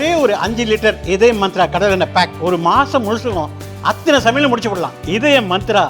ஒரே ஒரு 5 லிட்டர் இதய மந்த்ரா கடல் எண்ணெய் பேக் ஒரு மாசம் முழுசுக்கும் அத்தனை சமையல முடிச்சு விடலாம். இதய மந்த்ரா.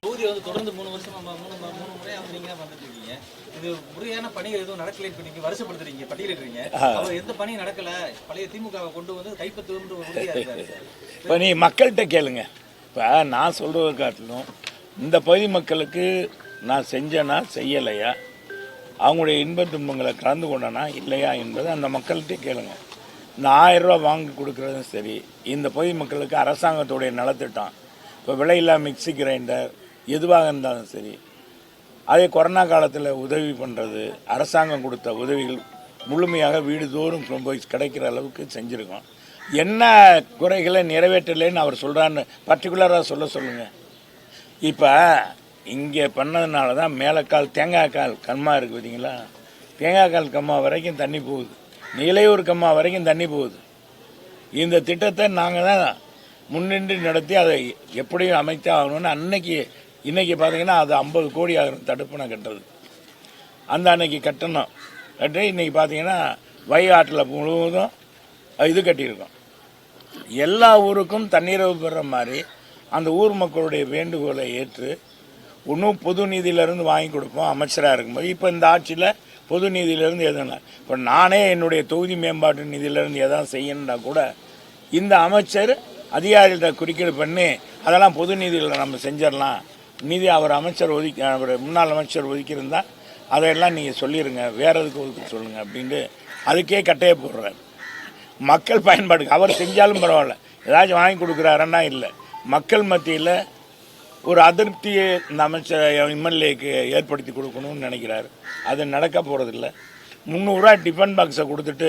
தொகுதி வந்து தொடர்ந்து 3 வருஷமா 3 முறை நீங்க வந்துட்டு இருக்கீங்க. இது முறையான பணிகள் எதுவும் நடக்கலைன்னு சொல்லி வருஷப்படுத்துறீங்க, பட்டியலிடுறீங்க. அவர் எந்த பணியும் நடக்கல, பழைய திமுகவை கொண்டு வந்து கைப்பற்றுவோம்னு உறுதியா இருக்காரு. இப்போ நீ மக்கள்கிட்ட கேளுங்க. இப்போ நான் சொல்கிறத காட்டிலும் இந்த பகுதி மக்களுக்கு நான் செஞ்சேனா செய்யலையா, அவங்களுடைய இன்ப துன்பங்களை கலந்து கொண்டனா இல்லையா என்பதை அந்த மக்கள்கிட்ட கேளுங்க. இந்த 1000 ரூபா வாங்கி கொடுக்குறதும் சரி, இந்த பகுதி மக்களுக்கு அரசாங்கத்துடைய நலத்திட்டம், இப்போ விலையில்லா மிக்சி கிரைண்டர் எதுவாக இருந்தாலும் சரி, அதே கொரோனா காலத்தில் உதவி பண்ணுறது, அரசாங்கம் கொடுத்த உதவிகள் முழுமையாக வீடுதோறும் போய் கிடைக்கிற அளவுக்கு செஞ்சுருக்கோம். என்ன குறைகளை நிறைவேற்றலைன்னு அவர் சொல்கிறான்னு பர்டிகுலராக சொல்லுங்கள். இப்போ இங்கே பண்ணதுனால தான் மேலக்கால் தேங்காய்க்கால் கம்மா இருக்குது பார்த்தீங்களா, தேங்காய்க்கால் கம்மா வரைக்கும் தண்ணி போகுது, நீலையூர் கம்மா வரைக்கும் தண்ணி போகுது. இந்த திட்டத்தை நாங்கள் தான் முன்னின்று நடத்தி அதை எப்படியும் அமைத்தே ஆகணும்னு இன்றைக்கி பார்த்தீங்கன்னா அது 50 கோடி ஆகணும் தடுப்பணை கட்டுறது. அந்த அன்னைக்கு கட்டணும் கட்டி இன்றைக்கி பார்த்தீங்கன்னா வைகாட்டில் முழுவதும் இது கட்டியிருக்கோம். எல்லா ஊருக்கும் தண்ணீரவு பெறுற மாதிரி அந்த ஊர் மக்களுடைய வேண்டுகோளை ஏற்று இன்னும் பொது நிதியிலேருந்து வாங்கி கொடுப்போம் அமைச்சராக இருக்கும்போது. இப்போ இந்த ஆட்சியில் பொது நிதியிலேருந்து எதுனா, இப்போ நானே என்னுடைய தொகுதி மேம்பாட்டு நிதியிலேருந்து எதாவது செய்யணுன்னா கூட இந்த அமைச்சர் அதிகாரிகிட்ட குறுக்கீடு பண்ணி அதெல்லாம் பொது நிதியில் நம்ம செஞ்சிடலாம், நிதி அவர் முன்னாள் அமைச்சர் ஒதுக்கியிருந்தால் அதையெல்லாம் நீங்கள் சொல்லிடுங்க, வேறு எதுக்கு ஒதுக்க சொல்லுங்கள் அப்படின்ட்டு அதுக்கே கட்டையை போடுறார். மக்கள் பயன்பாடுக்கு அவர் செஞ்சாலும் பரவாயில்ல, ஏதாச்சும் வாங்கி கொடுக்குறாருன்னா இல்லை, மக்கள் மத்தியில் ஒரு அதிருப்தியை இந்த அமைச்சர் எம்எல்ஏக்கு ஏற்படுத்தி கொடுக்கணும்னு நினைக்கிறார். அது நடக்க போகிறதில்ல. 300 ரூபா டிஃபன் பாக்ஸை கொடுத்துட்டு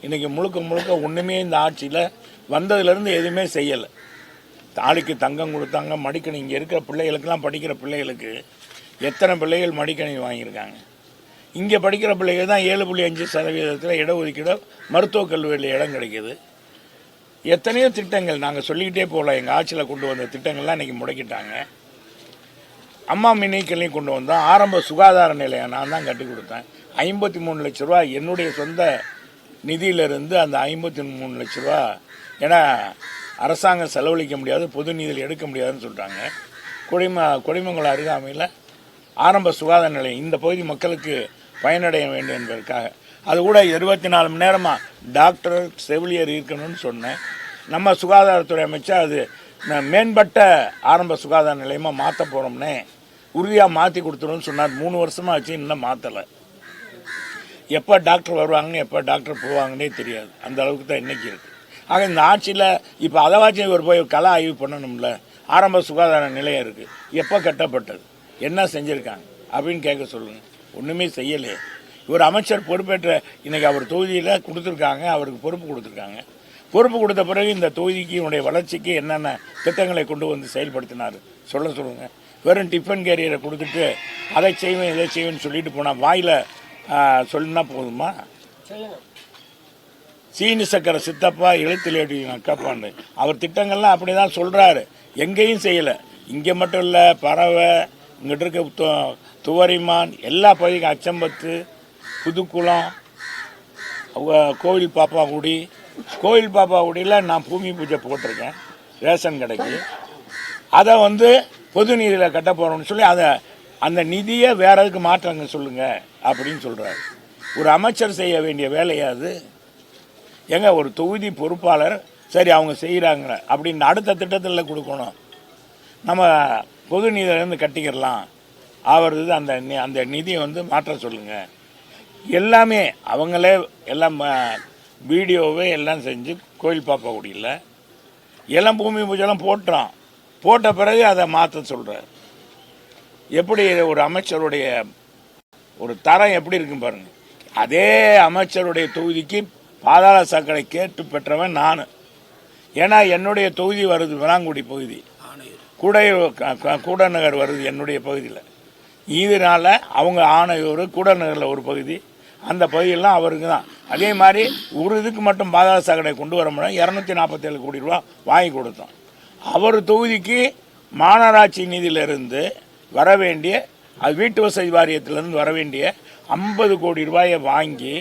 இன்றைக்கி முழுக்க ஒன்றுமே இந்த ஆட்சியில் வந்ததுலேருந்து எதுவுமே செய்யலை. தாலிக்கு தங்கம் கொடுத்தாங்க, மடிக்கணி. இங்கே இருக்கிற பிள்ளைகளுக்கெல்லாம் படிக்கிற பிள்ளைகளுக்கு எத்தனை பிள்ளைகள் மடிக்கணி வாங்கியிருக்காங்க. இங்கே படிக்கிற பிள்ளைகள் தான் 7.5% இடஒதுக்கீடு மருத்துவக் கல்லூரியில் இடம் கிடைக்கிது. எத்தனையோ திட்டங்கள் நாங்கள் சொல்லிக்கிட்டே போகலாம். எங்கள் ஆட்சியில் கொண்டு வந்த திட்டங்கள்லாம் இன்றைக்கி முடக்கிட்டாங்க. அம்மா மினி கிளினிக் கொண்டு வந்தோம். ஆரம்ப சுகாதார நிலையம் நான் தான் கட்டி கொடுத்தேன். 53 லட்ச ரூபா என்னுடைய சொந்த நிதியிலிருந்து அந்த 53 லட்ச ரூபா, ஏன்னா அரசாங்கம் செலவழிக்க முடியாது, பொது நிதியில் எடுக்க முடியாதுன்னு சொல்லிட்டாங்க. கொடிமங்கலம் அருகாமையில் ஆரம்ப சுகாதார நிலையம் இந்த பகுதி மக்களுக்கு பயனடைய வேண்டும் என்பதற்காக அது கூட 24 மணி நேரமாக டாக்டர் செவிலியர் இருக்கணும்னு சொன்னேன். நம்ம சுகாதாரத்துறை அமைச்சர் அது மேம்பட்ட ஆரம்ப சுகாதார நிலையமாக மாற்ற போகிறோம்னே உறுதியாக மாற்றி கொடுத்துருன்னு சொன்னார். 3 வருஷமாக ஆச்சு, இன்னும் மாற்றலை. எப்போ டாக்டர் வருவாங்கன்னு எப்போ டாக்டர் போவாங்கன்னே தெரியாது. அந்த அளவுக்கு தான் இன்றைக்கி இருக்குது. ஆக இந்த ஆட்சியில் இப்போ அதைவாச்சும் இவர் போய் கள ஆய்வு பண்ணணும்ல. ஆரம்ப சுகாதார நிலையம் இருக்குது, எப்போ கட்டப்பட்டது, என்ன செஞ்சுருக்காங்க அப்படின்னு கேட்க சொல்லுங்கள். ஒன்றுமே செய்யலையே. இவர் அமைச்சர் பொறுப்பேற்ற இன்றைக்கி அவர் தொகுதியில் கொடுத்துருக்காங்க, அவருக்கு பொறுப்பு கொடுத்துருக்காங்க. பொறுப்பு கொடுத்த பிறகு இந்த தொகுதிக்கு என்னுடைய வளர்ச்சிக்கு என்னென்ன திட்டங்களை கொண்டு வந்து செயல்படுத்தினார் சொல்லுங்கள். வெறும் டிஃபன் கேரியரை கொடுத்துட்டு அதை செய்வேன் இதை செய்வேன்னு சொல்லிட்டு போனால் வாயில் சொல்லினா போதுமா? சீனி சக்கரை சித்தப்பா எழுத்துலேடி அக்காப்பான்னு அவர் திட்டங்கள்லாம் அப்படி தான் சொல்கிறாரு. எங்கேயும் செய்யலை. இங்கே மட்டும் இல்லை, பறவை, இங்கிட்ட இருக்க துவரிமான், எல்லா பகுதிக்கும் அச்சம்பத்து, புதுக்குளம், கோவில் பாப்பாக்குடியில் நான் பூமி பூஜை போட்டிருக்கேன் ரேஷன் கடைக்கு. அதை பொது நிதியில் கட்ட போகிறோம்னு சொல்லி அந்த நிதியை வேற எதுக்கு மாற்றாங்க சொல்லுங்கள் அப்படின்னு சொல்கிறாரு. ஒரு அமைச்சர் செய்ய வேண்டிய வேலையாது. எங்க ஒரு தொகுதி பொறுப்பாளர் சரி அவங்க செய்கிறாங்க அப்படின்னு அடுத்த திட்டத்தில் கொடுக்கணும். நம்ம பொது நிதியிலேருந்து கட்டிக்கிறலாம், அவர் அந்த நிதியை மாற்ற சொல்லுங்கள். எல்லாமே அவங்களே எல்லாம் வீடியோவே எல்லாம் செஞ்சு கோயில் பாப்பாக்குடியில் எல்லாம் பூமி பூஜைலாம் போட்ட பிறகு அதை மாற்ற சொல்கிறார். எப்படி ஒரு அமைச்சருடைய ஒரு தரம் எப்படி இருக்குன்னு பாருங்கள். அதே அமைச்சருடைய தொகுதிக்கு பாதாள சாக்கடை கேட்டு பெற்றவன் நான். ஏன்னா என்னுடைய தொகுதி வருது விளாங்குடி பகுதி, கூடநகர் வருது என்னுடைய பகுதியில். இதனால் அவங்க ஆணையூர் கூடநகரில் ஒரு பகுதி, அந்த பகுதியெல்லாம் அவருக்கு தான். அதே மாதிரி ஒரு இதுக்கு மட்டும் பாதாள சாக்கடை கொண்டு வர முடியும் 247 கோடி ரூபா வாங்கி கொடுத்தோம். அவர் தொகுதிக்கு மாநகராட்சி நிதியிலிருந்து வர வேண்டிய, அது வீட்டு வசதி வாரியத்திலிருந்து வர வேண்டிய 50 கோடி ரூபாயை வாங்கி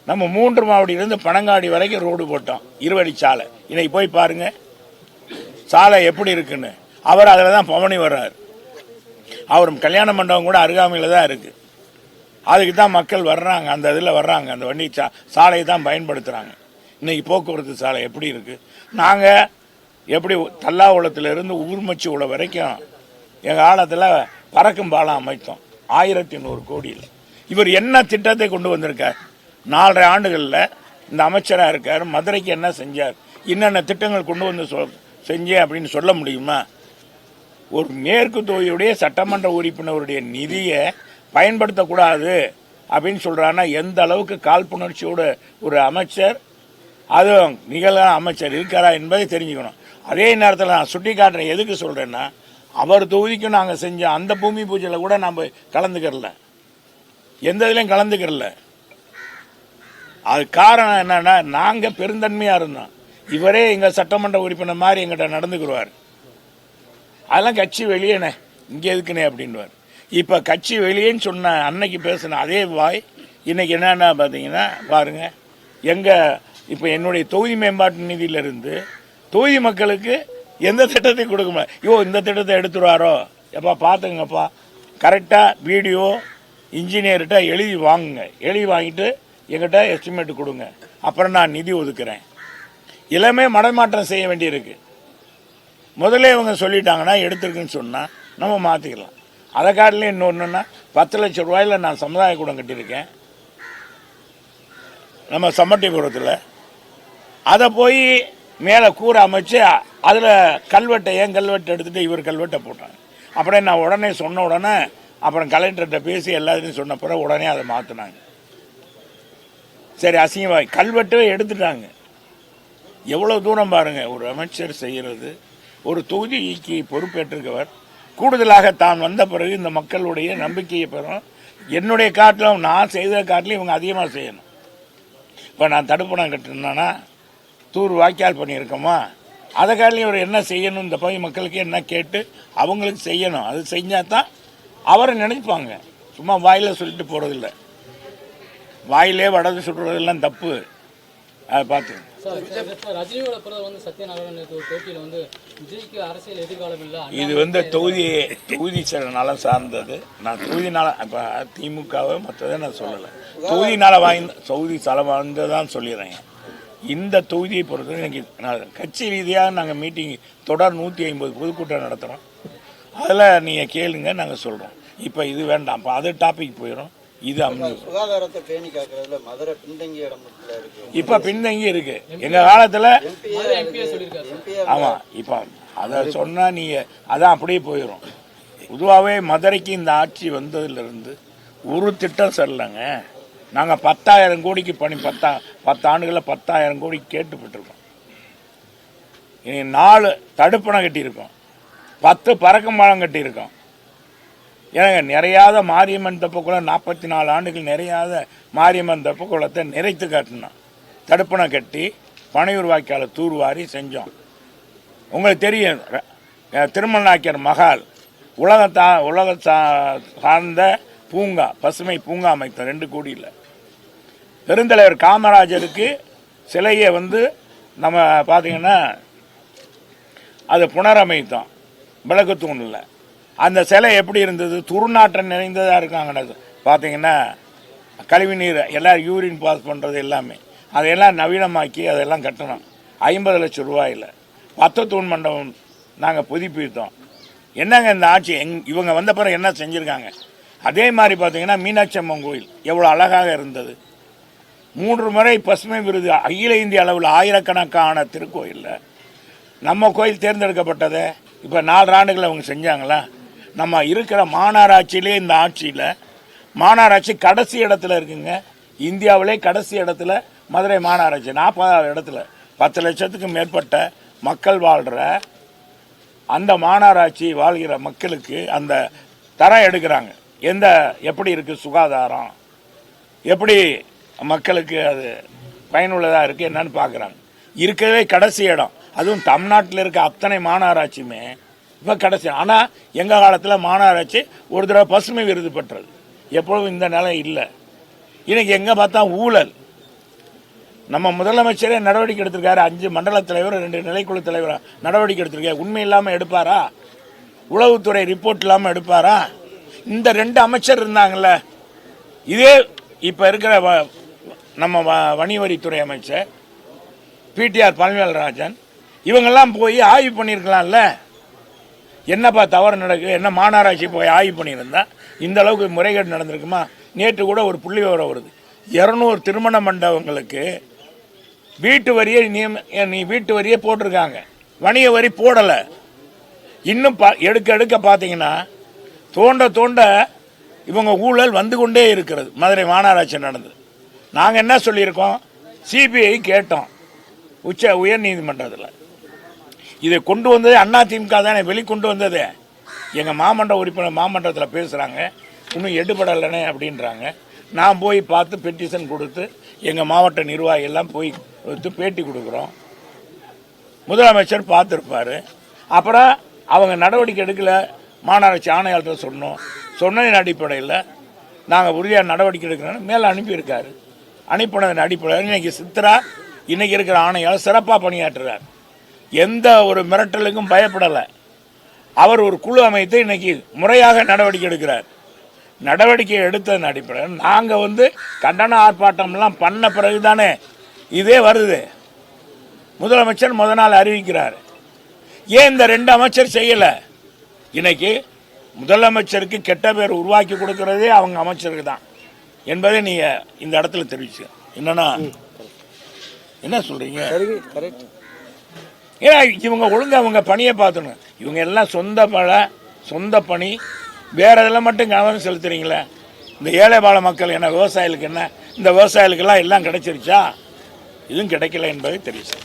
நம்ம 3 மாவடியிலேருந்து பனங்காடி வரைக்கும் ரோடு போட்டோம், 20 அடி சாலை. இன்னைக்கு போய் பாருங்க சாலை எப்படி இருக்குன்னு. அவர் அதில் தான் பவனி வர்றார். அவர் கல்யாண மண்டபம் கூட அருகாமையில் தான் இருக்குது. அதுக்கு தான் மக்கள் வர்றாங்க, அந்த இதில் வர்றாங்க, அந்த வண்டி சாலையை தான் பயன்படுத்துகிறாங்க. இன்றைக்கி போக்குவரத்து சாலை எப்படி இருக்குது? நாங்கள் எப்படி தல்லாகுளத்திலிருந்து ஊர்மச்சி உள்ள வரைக்கும் எங்கள் காலத்தில் பறக்கும் பாலம் அமைத்தோம் 1100 கோடியில். இவர் என்ன திட்டத்தை கொண்டு வந்திருக்கார்? 4.5 ஆண்டுகளில் இந்த அமைச்சராக இருக்கார். மதுரைக்கு என்ன செஞ்சார், என்னென்ன திட்டங்கள் கொண்டு வந்து செஞ்சேன் அப்படின்னு சொல்ல முடியுமா? ஒரு மேற்கு தொகுதியுடைய சட்டமன்ற உறுப்பினருடைய நிதியை பயன்படுத்தக்கூடாது அப்படின்னு சொல்கிறான்னா எந்த அளவுக்கு காழ்ப்புணர்ச்சியோட ஒரு அமைச்சர், அதுவும் நிகழ அமைச்சர் இருக்காரா என்பதை தெரிஞ்சுக்கணும். அதே நேரத்தில் நான் சுட்டி காட்டுறேன், எதுக்கு சொல்கிறேன்னா, அவர் தொகுதிக்கும் நாங்கள் செஞ்ச அந்த பூமி பூஜையில் கூட நம்ம கலந்துக்கிறல, எந்த இதுலையும் கலந்துக்கிறல. அது காரணம் என்னன்னா, நாங்கள் பெருந்தன்மையாக இருந்தோம். இவரே எங்கள் சட்டமன்ற உறுப்பினர் மாதிரி எங்கிட்ட நடந்துக்குருவார். அதெல்லாம் கட்சி வெளியேனே, இங்கே எதுக்குனே அப்படின்வார். இப்போ கட்சி வெளியேன்னு சொன்ன அன்னைக்கு பேசின அதே வாய் இன்னைக்கு என்னென்னா பார்த்தீங்கன்னா பாருங்க, இப்போ என்னுடைய தொகுதி மேம்பாட்டு நிதியிலிருந்து தொகுதி மக்களுக்கு எந்த திட்டத்தையும் கொடுக்க முடியாது. இந்த திட்டத்தை எடுத்துருவாரோ, எப்பா பார்த்துங்கப்பா, கரெக்டாக வீடியோ இன்ஜினியர்கிட்ட எழுதி வாங்குங்க, எழுதி வாங்கிட்டு எங்கிட்ட எஸ்டிமேட் கொடுங்க, அப்புறம் நான் நிதி ஒதுக்குறேன். எல்லாமே மடைமாற்றம் செய்ய வேண்டியிருக்கு. முதல்ல இவங்க சொல்லிட்டாங்கன்னா எடுத்துருக்குன்னு சொன்னால் நம்ம மாற்றிக்கலாம். அதை காட்டிலே இன்னொன்றுன்னா 10 லட்சம் ரூபாயில் நான் சமுதாய கூடம் கட்டியிருக்கேன் நம்ம சம்மட்டிபுரத்தில். அதை போய் மேலே கூரை அமைச்சு அதில் கல்வெட்டை எடுத்துகிட்டு இவர் கல்வெட்டை போட்டாங்க. அப்படியே நான் உடனே சொன்ன உடனே அப்புறம் கலெக்டர்கிட்ட பேசி எல்லாத்தையும் சொன்ன பிறகு உடனே அதை மாற்றினாங்க. சரி, அசிங்கமாக கல்வெட்டே எடுத்துட்டாங்க. எவ்வளோ தூரம் பாருங்கள் ஒரு அமைச்சர் செய்கிறது. ஒரு தொகுதிக்கு பொறுப்பேற்றிருக்கவர் கூடுதலாக தான் வந்த பிறகு இந்த மக்களுடைய நம்பிக்கையை பெறும். என்னுடைய காட்டிலும் நான் செய்த காட்டிலும் இவங்க அதிகமாக செய்யணும். இப்போ நான் தடுப்பணம் கட்டினா தூர் வாய்க்கால் பண்ணியிருக்கோமா, அதை காட்டிலையும் இவர் என்ன செய்யணும், இந்த பகுதி மக்களுக்கு என்ன கேட்டு அவங்களுக்கு செய்யணும். அது செஞ்சால் தான் அவரை நினைப்பாங்க. சும்மா வாயில் சொல்லிட்டு போகிறதில்ல. வாயிலே வடது சுடுறதெல்லாம் தப்பு. அதை பார்த்து ரஜினியோட பிறகு வந்து சத்யநாராயணன் பேட்டியில் வந்து விஜய்க்கு அரசியல் எதிர்காலம் இல்லை. இது தொகுதி நலம் சார்ந்தது. நான் தொகுதி நலம் இப்போ திமுகவை மற்றதை நான் சொல்லலை. தொகுதி நலம் வாய்ந்ததான் சொல்லிடுறேன். இந்த தொகுதியை பொறுத்தவரை எனக்கு கட்சி ரீதியாக நாங்கள் மீட்டிங் தொடர் 150 பொதுக்கூட்டம் நடத்துகிறோம். அதில் நீங்கள் கேளுங்க, நாங்கள் சொல்கிறோம். இப்போ இது வேண்டாம், இப்போ அது டாபிக் போயிடும். இது சுகாதாரத்தை பேணி காக்கிறதுல மதுரை பின்தங்கிய இடத்துல இருக்கு. இப்ப பின்தங்கி இருக்கு. எங்க காலத்துல ஆமா, இப்ப அத சொன்னா நீங்க அதான் அப்படியே போயிடும். பொதுவாகவே மதுரைக்கு இந்த ஆட்சி வந்ததுல இருந்து ஒரு திட்டம் சரியில்லைங்க. நாங்க 10,000 கோடிக்கு 10 ஆண்டுகளில் 10,000 கோடி கேட்டுப்பட்டிருக்கோம். 4 தடுப்பணை கட்டியிருக்கோம், 10 பறக்கும் பாலம் கட்டியிருக்கோம். ஏங்க நிறையாத மாரியம்மன் தெப்பக்குளம் 44 ஆண்டுகள் நிறையாத மாரியம்மன் தெப்பக்குளத்தை நிறைத்து காட்டினோம். தடுப்பணை கட்டி பனையூர் வாய்க்கால தூர்வாரி செஞ்சோம். உங்களுக்கு தெரியும், திருமண நாயக்கர் மகால் உலக சார்ந்த பூங்கா, பசுமை பூங்கா அமைத்தோம் 2 கோடியில். பெருந்தலைவர் காமராஜருக்கு சிலையை வந்து நம்ம பார்த்தீங்கன்னா அதை புனரமைத்தோம் விளக்கு தூணில். அந்த சிலை எப்படி இருந்தது, துர்நாற்றம் நிறைந்ததாக இருக்காங்க. பார்த்தீங்கன்னா கழிவு நீர் எல்லாம் யூரின் பாஸ் பண்ணுறது எல்லாமே அதையெல்லாம் நவீனமாக்கி அதெல்லாம் கட்டணும் 50 லட்சம் ரூபாயில். 10 தூண் மண்டபம் நாங்கள் புதுப்பித்தோம். என்னங்க இந்த ஆட்சி இவங்க வந்த பிறகு என்ன செஞ்சுருக்காங்க? அதே மாதிரி பார்த்தீங்கன்னா மீனாட்சி அம்மன் கோயில் எவ்வளோ அழகாக இருந்தது. 3 முறை பசுமை விருது அகில இந்திய அளவில் ஆயிரக்கணக்கான திருக்கோயிலில் நம்ம கோயில் தேர்ந்தெடுக்கப்பட்டதை இப்போ 4 ஆண்டுகள் அவங்க செஞ்சாங்களா? நம்ம இருக்கிற மாநகராட்சியிலே இந்த ஆட்சியில் மாநகராட்சி கடைசி இடத்துல இருக்குங்க. இந்தியாவிலே கடைசி இடத்துல மதுரை மாநகராட்சி 40வது இடத்துல. 10 லட்சத்துக்கு மேற்பட்ட மக்கள் வாழ்கிற அந்த மாநகராட்சி வாழ்கிற மக்களுக்கு அந்த தரம் எடுக்கிறாங்க. எப்படி இருக்குது சுகாதாரம், எப்படி மக்களுக்கு அது பயனுள்ளதாக இருக்குது என்னன்னு பார்க்குறாங்க. இருக்கவே கடைசி இடம். அதுவும் தமிழ்நாட்டில் இருக்க அத்தனை மாநகராட்சியுமே இப்போ கடைசி. ஆனால் எங்கள் காலத்தில் மாநகராட்சி ஒரு தடவை பசுமை விருது பெற்றது. எப்பொழுதும் இந்த நிலை இல்லை. இன்னைக்கு எங்கே பார்த்தா ஊழல். நம்ம முதலமைச்சரே நடவடிக்கை எடுத்திருக்காரு. 5 மண்டல தலைவர் 2 நிலைக்குழு தலைவர் நடவடிக்கை எடுத்திருக்காரு. உண்மை இல்லாமல் எடுப்பாரா? உளவுத்துறை ரிப்போர்ட் இல்லாமல் எடுப்பாரா? இந்த 2 அமைச்சர் இருந்தாங்கல்ல, இதே இப்போ இருக்கிற நம்ம வணிகவரித்துறை அமைச்சர் பிடிஆர் பழனிவேல்ராஜன் இவங்கெல்லாம் போய் ஆய்வு பண்ணியிருக்கலாம்ல. என்னப்பா தவறு நடக்குது, என்ன மாநகராட்சி போய் ஆய்வு பண்ணியிருந்தா இந்த அளவுக்கு முறைகேடு நடந்திருக்குமா? நேற்று கூட ஒரு புள்ளி விவரம் வருது, 200 திருமண மண்டபங்களுக்கு வீட்டு வரியை நீ வீட்டு வரியை போட்டிருக்காங்க, வணிக வரி போடலை. இன்னும் எடுக்க பார்த்தீங்கன்னா தோண்ட இவங்க ஊழல் வந்து கொண்டே இருக்கிறது. மதுரை மாநகராட்சி நடந்தது. நாங்கள் என்ன சொல்லியிருக்கோம், சிபிஐ கேட்டோம் உயர் நீதிமன்றத்தில். இதை கொண்டு வந்தது அதிமுக தானே, வெளிக்கொண்டு வந்தது. எங்கள் மாமன்ற உறுப்பினர் மாமன்றத்தில் பேசுகிறாங்க, இன்னும் எடுபடலைனே அப்படின்றாங்க. நான் போய் பார்த்து பெட்டிஷன் கொடுத்து எங்கள் மாவட்ட நிர்வாகிகள்லாம் போய் கொடுத்து பேட்டி கொடுக்குறோம். முதலமைச்சர் பார்த்துருப்பார். அப்புறம் அவங்க நடவடிக்கை எடுக்கல, மாநகராட்சி ஆணையாளர்கிட்ட சொன்னதின் அடிப்படையில் நாங்கள் உறுதியாக நடவடிக்கை எடுக்கிறோன்னு மேலே அனுப்பியிருக்காரு. அனுப்பினதன் அடிப்படையில் இன்றைக்கி சித்ரா இன்றைக்கி இருக்கிற ஆணையாளர் சிறப்பாக பணியாற்றுறார். எந்த ஒரு மிரட்டலுக்கும் பயப்படலை. அவர் ஒரு குழு அமைத்து இன்னைக்கு முறையாக நடவடிக்கை எடுக்கிறார். நடவடிக்கை எடுத்ததன் அடிப்படையில் நாங்கள் கண்டன ஆர்ப்பாட்டம்லாம் பண்ண பிறகு தானே இதே வருது. முதலமைச்சர் முத நாள் அறிவிக்கிறார். ஏன் இந்த 2 அமைச்சர் செய்யலை? இன்னைக்கு முதலமைச்சருக்கு கெட்ட பேர் உருவாக்கி கொடுக்கறதே அவங்க அமைச்சருக்கு தான் என்பதை நீங்கள் இந்த இடத்துல தெரிவிச்சு. என்னன்னா என்ன சொல்றீங்க? ஏன்னா இவங்க ஒழுங்காக அவங்க பணியை பார்த்துணும். இவங்க எல்லாம் சொந்த பணி, வேற இதெல்லாம் மட்டும் கவனம் செலுத்துறீங்களே. இந்த ஏழை பால மக்கள் என்ன, விவசாயிகளுக்கு என்ன, இந்த விவசாயிகளுக்கெல்லாம் எல்லாம் கிடைச்சிருச்சா? இதுவும் கிடைக்கல என்பதை தெரிவிச்சு.